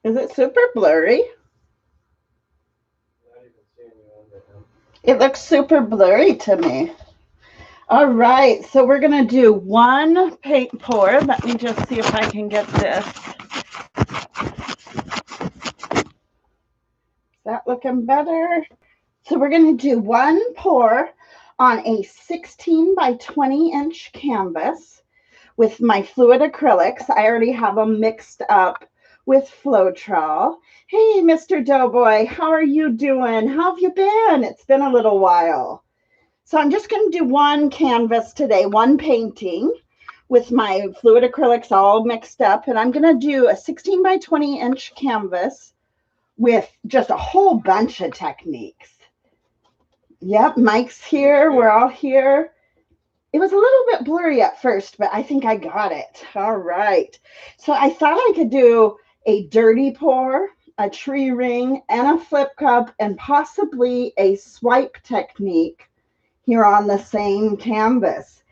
Is it super blurry? It looks super blurry to me. All right, so we're going to do one paint pour. Let me just see if I can get this. Is that looking better? So we're going to do one pour on a 16 by 20 inch canvas with my fluid acrylics. I already have them mixed up with Floetrol. Hey, Mr. Doughboy, how are you doing? How have you been? It's been a little while. So I'm just going to do one canvas today, one painting with my fluid acrylics all mixed up. And I'm going to do a 16 by 20 inch canvas with just a whole bunch of techniques. Yep, Mike's here. We're all here. It was a little bit blurry at first, but I think I got it. All right. So I thought I could do a dirty pour, a tree ring, and a flip cup, and possibly a swipe technique here on the same canvas.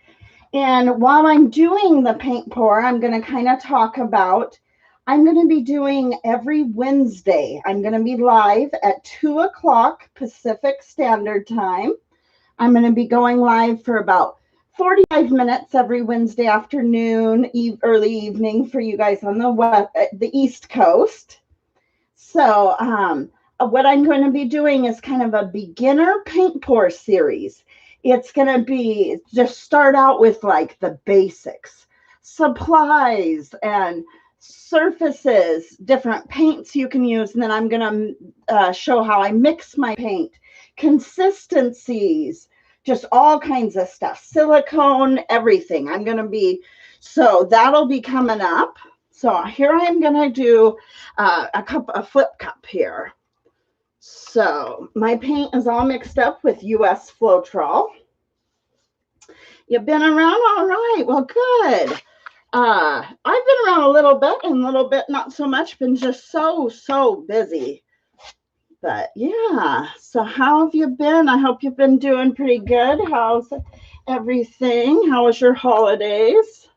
And while I'm doing the paint pour, I'm going to kind of talk about, I'm going to be doing every Wednesday. I'm going to be live at 2 o'clock Pacific Standard Time. I'm going to be going live for about 45 minutes every Wednesday afternoon, early evening for you guys on the East Coast. So what I'm going to be doing is kind of a beginner paint pour series. It's going to be just start out with like the basics, supplies and surfaces, different paints you can use. And then I'm going to show how I mix my paint, consistencies, just all kinds of stuff, silicone, everything. So that'll be coming up. So here I am going to do a flip cup here. So my paint is all mixed up with US Floetrol. You've been around? All right. Well, good. I've been around a little bit and a little bit not so much. Been just so busy. But yeah, so how have you been? I hope you've been doing pretty good. How's everything? How was your holidays?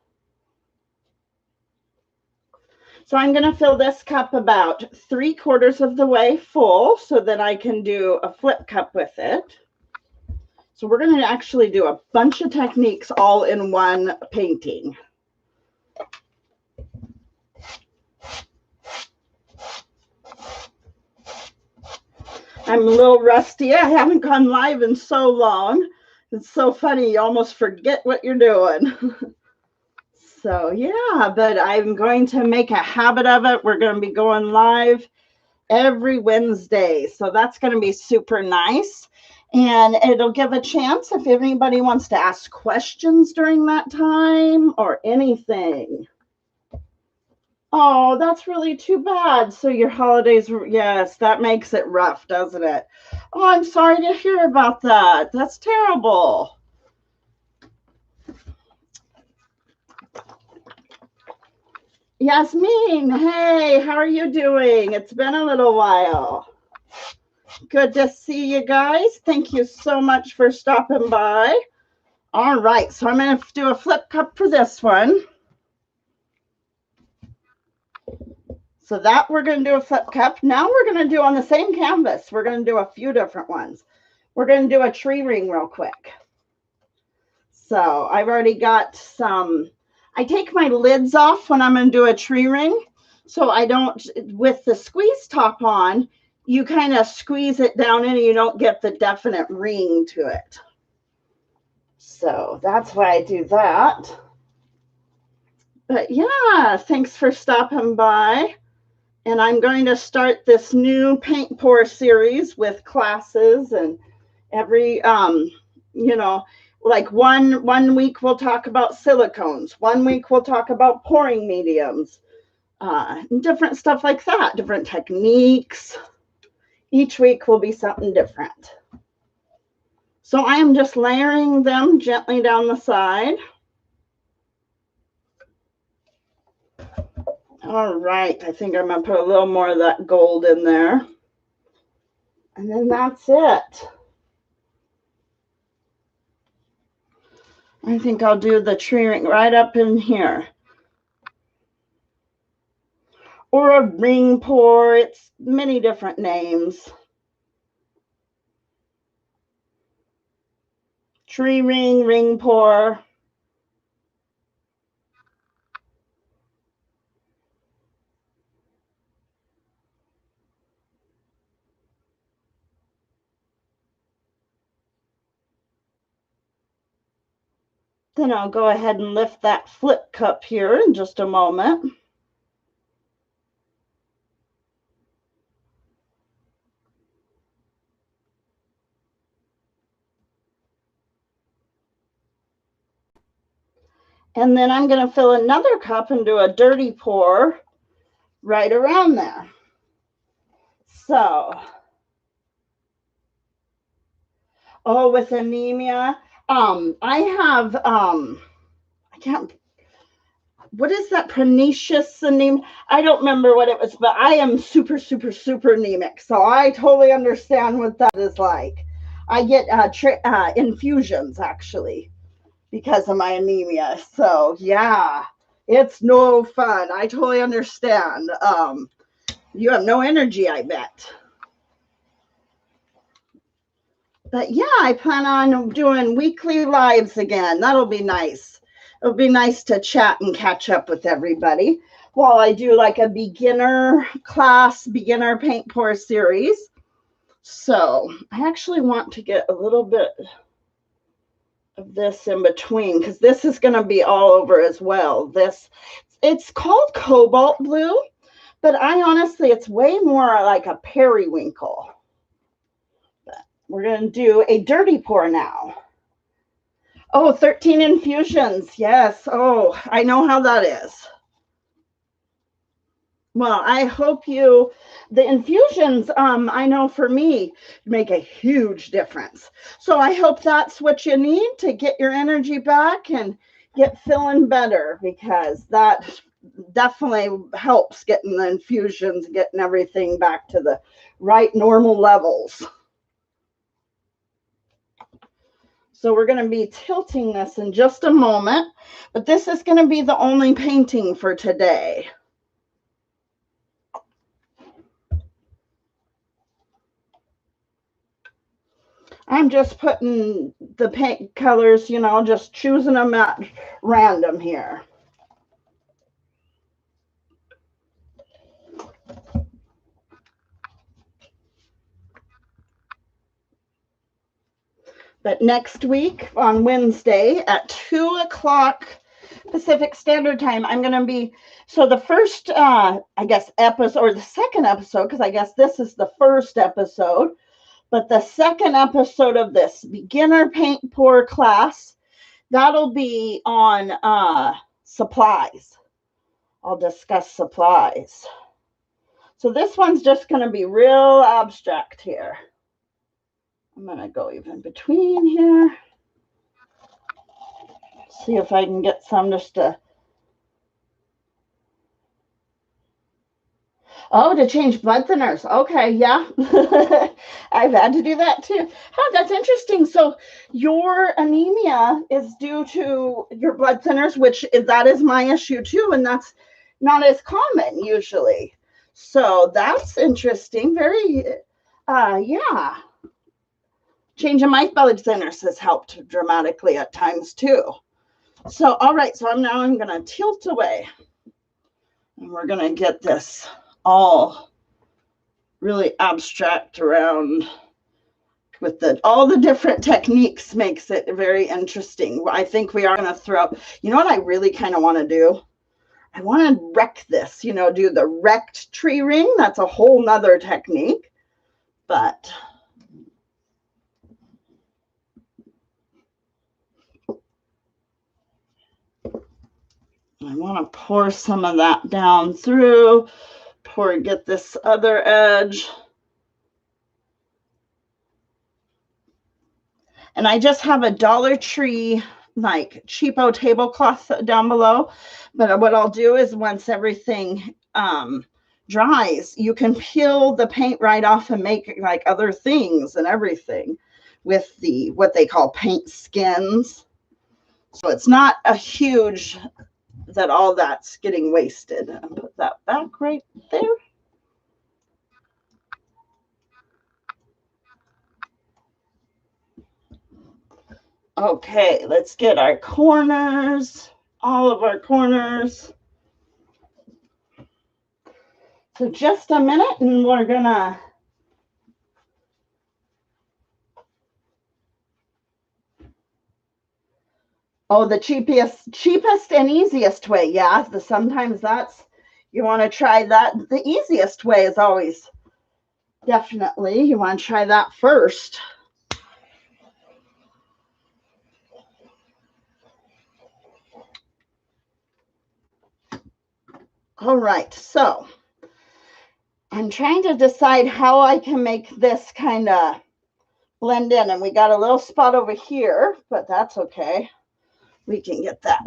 So I'm going to fill this cup about 3/4 of the way full so that I can do a flip cup with it. So we're going to actually do a bunch of techniques all in one painting. I'm a little rusty. I haven't gone live in so long. It's so funny. You almost forget what you're doing. So yeah, but I'm going to make a habit of it. We're going to be going live every Wednesday. So that's going to be super nice. And it'll give a chance if anybody wants to ask questions during that time or anything. Oh, that's really too bad. So your holidays, yes, that makes it rough, doesn't it? Oh, I'm sorry to hear about that. That's terrible. Yasmin, hey, how are you doing? It's been a little while. Good to see you guys. Thank you so much for stopping by. All right, so I'm going to do a flip cup for this one. So that we're going to do a flip cup. Now we're going to do on the same canvas. We're going to do a few different ones. We're going to do a tree ring real quick. So I've already got some. I take my lids off when I'm going to do a tree ring. So I don't, with the squeeze top on, you kind of squeeze it down in and you don't get the definite ring to it. So that's why I do that. But yeah, thanks for stopping by. And I'm going to start this new paint pour series with classes and every, like one week we'll talk about silicones. 1 week we'll talk about pouring mediums, different stuff like that, different techniques. Each week will be something different. So I am just layering them gently down the side. All right, I think I'm going to put a little more of that gold in there. And then that's it. I think I'll do the tree ring right up in here. or a ring pour. It's many different names. Tree ring, ring pour. Then I'll go ahead and lift that flip cup here in just a moment. And then I'm going to fill another cup and do a dirty pour right around there. So, oh, with anemia, I have, I can't, what is that, pernicious anemia? I don't remember what it was, but I am super, super, super anemic. So I totally understand what that is like. I get infusions actually because of my anemia. So yeah, it's no fun. I totally understand. You have no energy, I bet. But yeah, I plan on doing weekly lives again. That'll be nice. It'll be nice to chat and catch up with everybody while I do like a beginner class, beginner paint pour series. So I actually want to get a little bit of this in between because this is going to be all over as well. It's called cobalt blue, but I honestly, it's way more like a periwinkle. We're going to do a dirty pour now. Oh, 13 infusions. Yes. Oh, I know how that is. Well, I hope the infusions, I know for me, make a huge difference. So I hope that's what you need to get your energy back and get feeling better, because that definitely helps getting the infusions, getting everything back to the right normal levels. So we're going to be tilting this in just a moment, but this is going to be the only painting for today. I'm just putting the paint colors, just choosing them at random here. But next week on Wednesday at 2 o'clock Pacific Standard Time, I'm going to be, so the first, I guess, episode, or the second episode, because I guess this is the first episode, but the second episode of this beginner paint pour class, that'll be on supplies. I'll discuss supplies. So this one's just going to be real abstract here. I'm going to go even between here. See if I can get some just to... Oh, to change blood thinners. Okay, yeah. I've had to do that too. Oh, that's interesting. So your anemia is due to your blood thinners, which that is my issue too, and that's not as common usually. So that's interesting. Very, yeah. Changing my blood thinners has helped dramatically at times too. So, all right, so I'm going to tilt away, and we're going to get this all really abstract around with all the different techniques. Makes it very interesting. I think we are going to throw, what I really kind of want to do? I want to wreck this, do the wrecked tree ring. That's a whole nother technique, but I want to pour some of that down through, get this other edge. And I just have a Dollar Tree, like cheapo tablecloth down below. But what I'll do is once everything dries, you can peel the paint right off and make like other things and everything with what they call paint skins. So it's not a huge that all that's getting wasted. I'll put that back right there. Okay, let's get our corners, all of our corners. So just a minute and we're gonna the cheapest and easiest way. Yeah, sometimes that's, you want to try that. The easiest way is always, definitely, you want to try that first. All right, so I'm trying to decide how I can make this kind of blend in, and we got a little spot over here, but that's okay. We can get that.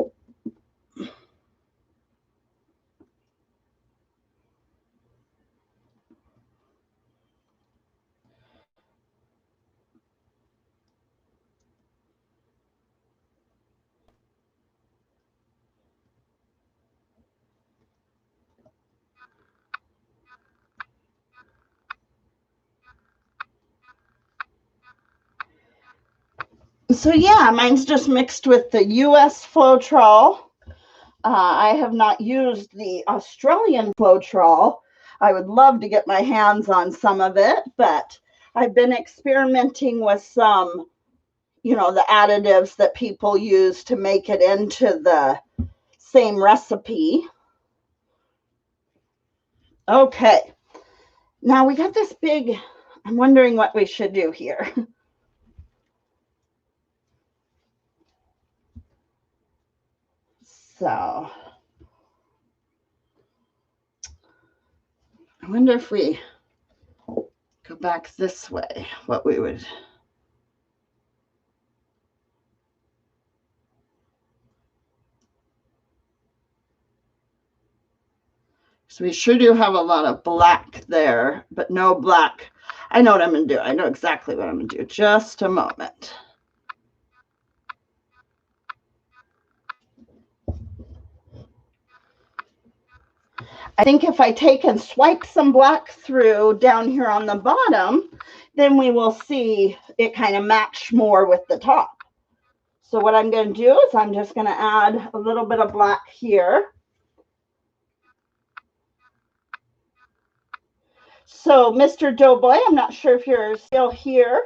So yeah, mine's just mixed with the US Floetrol. I have not used the Australian Floetrol. I would love to get my hands on some of it, but I've been experimenting with some, the additives that people use to make it into the same recipe. Okay, now we got this big, I'm wondering what we should do here. So I wonder if we go back this way, what we would. So we sure do have a lot of black there, but no black. I know what I'm going to do. I know exactly what I'm going to do. Just a moment. I think if I take and swipe some black through down here on the bottom, then we will see it kind of match more with the top. So what I'm going to do is I'm just going to add a little bit of black here. So Mr. Doughboy, I'm not sure if you're still here,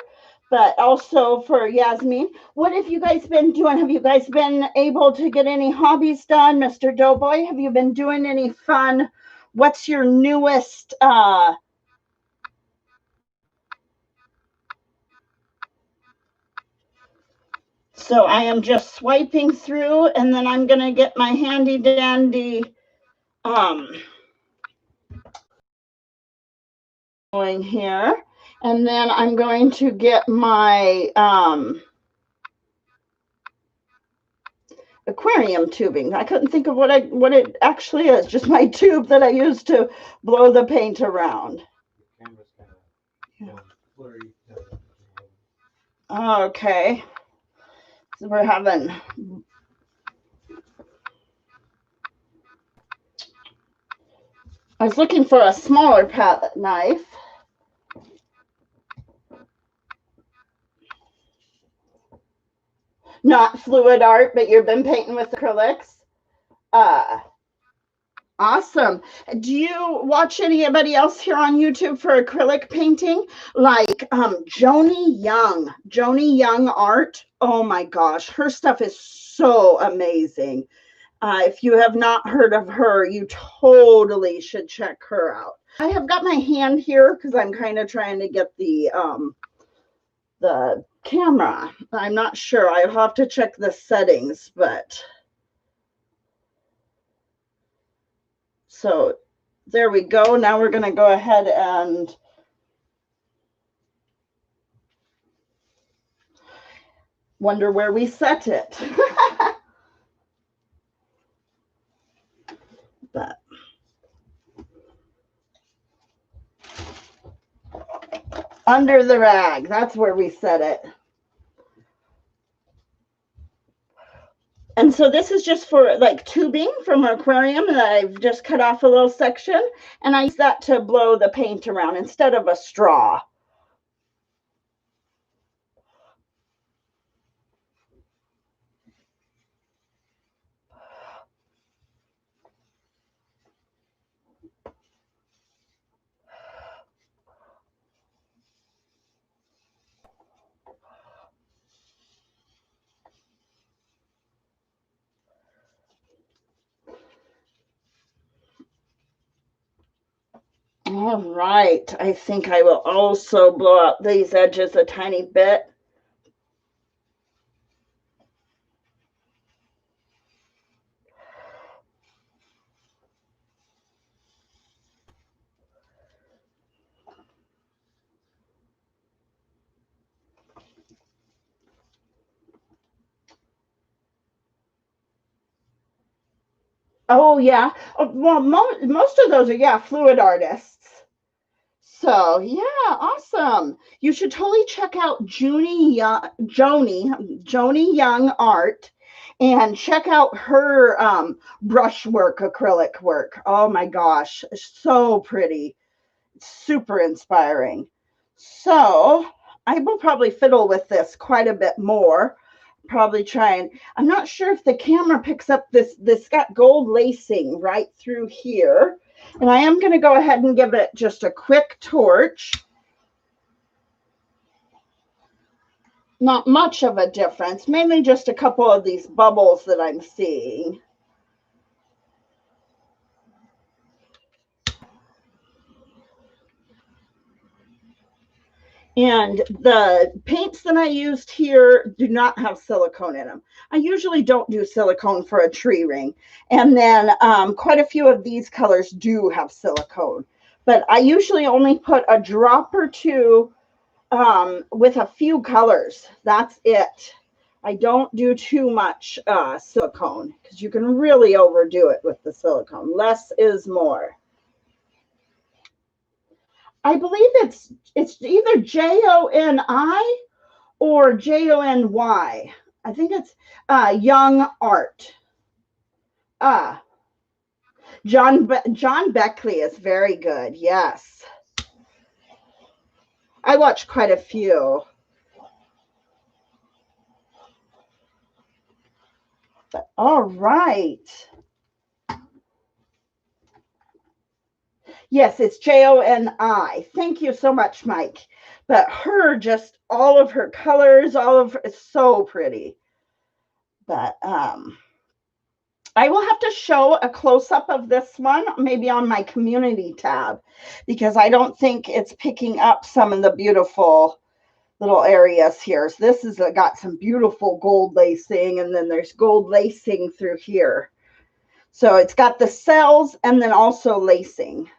but also for Yasmin, what have you guys been doing? Have you guys been able to get any hobbies done? Mr. Doughboy, have you been doing any fun? What's your newest so I am just swiping through, and then I'm going to get my handy dandy going here, and then I'm going to get my aquarium tubing. I couldn't think of what it actually is. Just my tube that I use to blow the paint around. Okay. So we're having. I was looking for a smaller palette knife. Not fluid art, but you've been painting with acrylics. Awesome. Do you watch anybody else here on YouTube for acrylic painting? Like Joni Young art. Oh my gosh, her stuff is so amazing. If you have not heard of her, you totally should check her out. I have got my hand here because I'm kind of trying to get the camera. I'm not sure. I'll have to check the settings, but so there we go. Now we're going to go ahead and wonder where we set it. But under the rag, that's where we set it. And so this is just for like tubing from an aquarium that I've just cut off a little section, and I use that to blow the paint around instead of a straw. All right, I think I will also blow out these edges a tiny bit. Oh yeah. Oh, well, most of those are, yeah, fluid artists. So yeah, awesome. You should totally check out Joni Young Art, and check out her brushwork, acrylic work. Oh my gosh, so pretty, super inspiring. So I will probably fiddle with this quite a bit more. Probably try and, I'm not sure if the camera picks up this got gold lacing right through here. And I am going to go ahead and give it just a quick torch. Not much of a difference, mainly just a couple of these bubbles that I'm seeing. And the paints that I used here do not have silicone in them. I usually don't do silicone for a tree ring. And then quite a few of these colors do have silicone. But I usually only put a drop or two with a few colors. That's it. I don't do too much silicone, because you can really overdo it with the silicone. Less is more. I believe it's either Joni or Jony. I think it's Young Art. Uh, John Beckley is very good. Yes, I watched quite a few. But all right. Yes, it's Joni. Thank you so much, Mike. But her, just all of her colors, all of it's so pretty. But I will have to show a close-up of this one, maybe on my community tab, because I don't think it's picking up some of the beautiful little areas here. So this has got some beautiful gold lacing, and then there's gold lacing through here. So it's got the cells and then also lacing.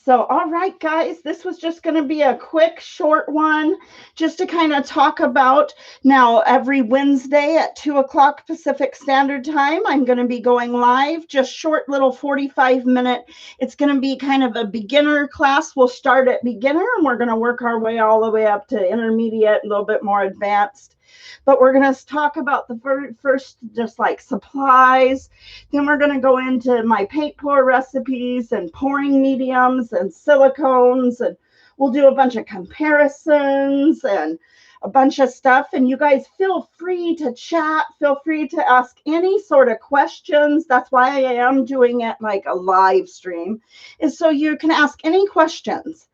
So, all right, guys, this was just going to be a quick, short one just to kind of talk about. Now, every Wednesday at 2 o'clock Pacific Standard Time, I'm going to be going live, just short little 45-minute. It's going to be kind of a beginner class. We'll start at beginner, and we're going to work our way all the way up to intermediate, a little bit more advanced. But we're going to talk about the first, just like supplies. Then we're going to go into my paint pour recipes and pouring mediums and silicones. And we'll do a bunch of comparisons and a bunch of stuff. And you guys feel free to chat. Feel free to ask any sort of questions. That's why I am doing it like a live stream, is so you can ask any questions.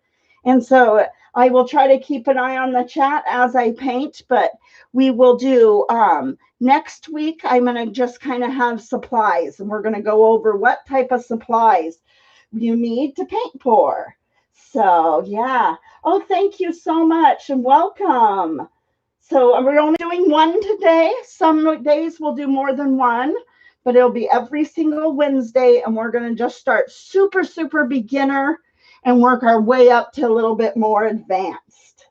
And so I will try to keep an eye on the chat as I paint, but we will do next week. I'm going to just kind of have supplies, and we're going to go over what type of supplies you need to paint pour. So yeah. Oh, thank you so much and welcome. So we're only doing one today. Some days we'll do more than one, but it'll be every single Wednesday, and we're going to just start super, super beginner and work our way up to a little bit more advanced.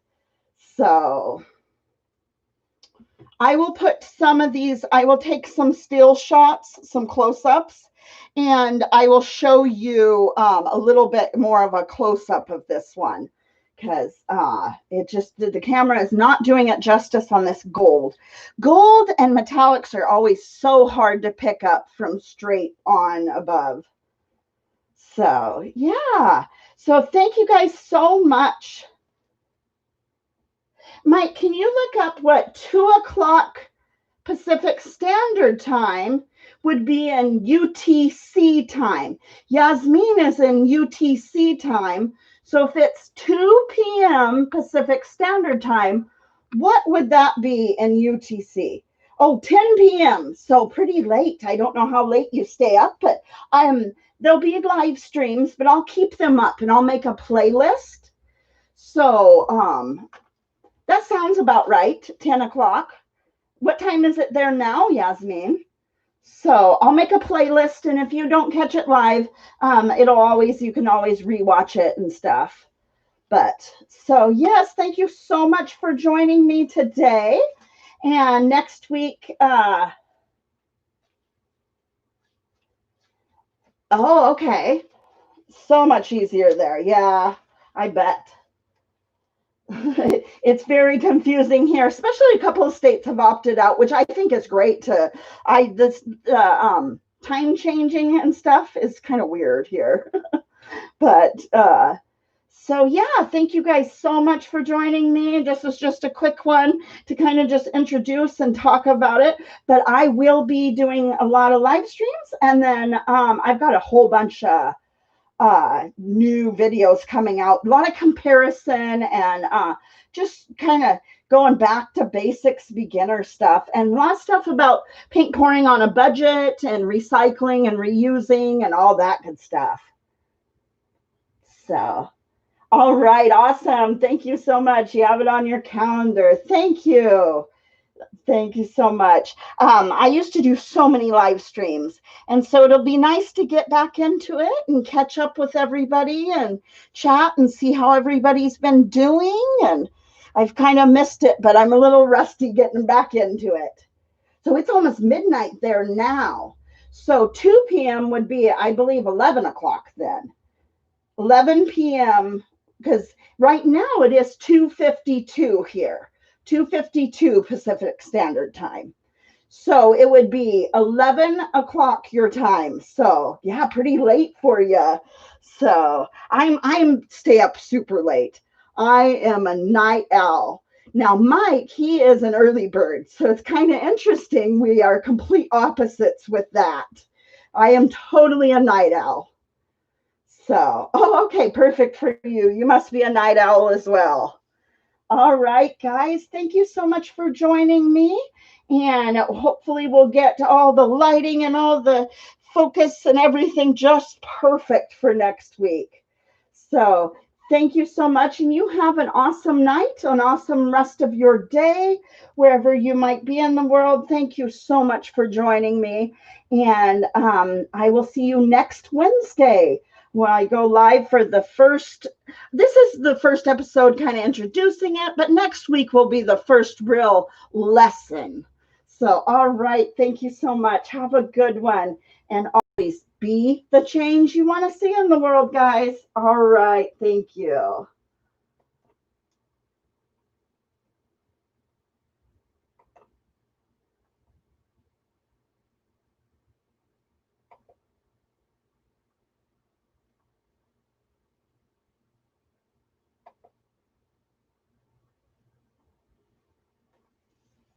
So I will put some of these, I will take some still shots, some close-ups, and I will show you a little bit more of a close-up of this one, because it just, the camera is not doing it justice on this gold. Gold and metallics are always so hard to pick up from straight on above. So yeah, so thank you guys so much. Mike, can you look up what 2 o'clock Pacific Standard Time would be in UTC time? Yasmin is in UTC time. So if it's 2 p.m. Pacific Standard Time, what would that be in UTC? Oh, 10 p.m. So pretty late. I don't know how late you stay up, but there'll be live streams, but I'll keep them up and I'll make a playlist. So that sounds about right, 10 o'clock. What time is it there now, Yasmin? So I'll make a playlist, and if you don't catch it live, you can always rewatch it and stuff. But so yes, thank you so much for joining me today. And next week, oh, okay. So much easier there. Yeah, I bet. It's very confusing here, especially a couple of states have opted out, which I think is great. Time changing and stuff is kind of weird here. But so yeah, thank you guys so much for joining me. This was just a quick one to kind of just introduce and talk about it. But I will be doing a lot of live streams, and then I've got a whole bunch of new videos coming out, a lot of comparison and just kind of going back to basics, beginner stuff, and a lot of stuff about paint pouring on a budget and recycling and reusing and all that good stuff. So, all right, awesome. Thank you so much. You have it on your calendar. Thank you. Thank you so much. I used to do so many live streams, and so it'll be nice to get back into it and catch up with everybody and chat and see how everybody's been doing. And I've kind of missed it, but I'm a little rusty getting back into it. So it's almost midnight there now. So 2 p.m. would be, I believe, 11 o'clock then. 11 p.m. because right now it is 2:52 here. 2:52 Pacific Standard Time. So it would be 11 o'clock your time. So yeah, pretty late for you. So I'm stay up super late. I am a night owl. Now Mike, he is an early bird. So it's kind of interesting. We are complete opposites with that. I am totally a night owl. So, oh, okay, perfect for you. You must be a night owl as well. All right, guys, thank you so much for joining me. And hopefully we'll get all the lighting and all the focus and everything just perfect for next week. So thank you so much. And you have an awesome night, an awesome rest of your day, wherever you might be in the world. Thank you so much for joining me. And I will see you next Wednesday when I go live for the first. This is the first episode kind of introducing it, but next week will be the first real lesson. So, all right. Thank you so much. Have a good one. And always be the change you want to see in the world, guys. All right. Thank you.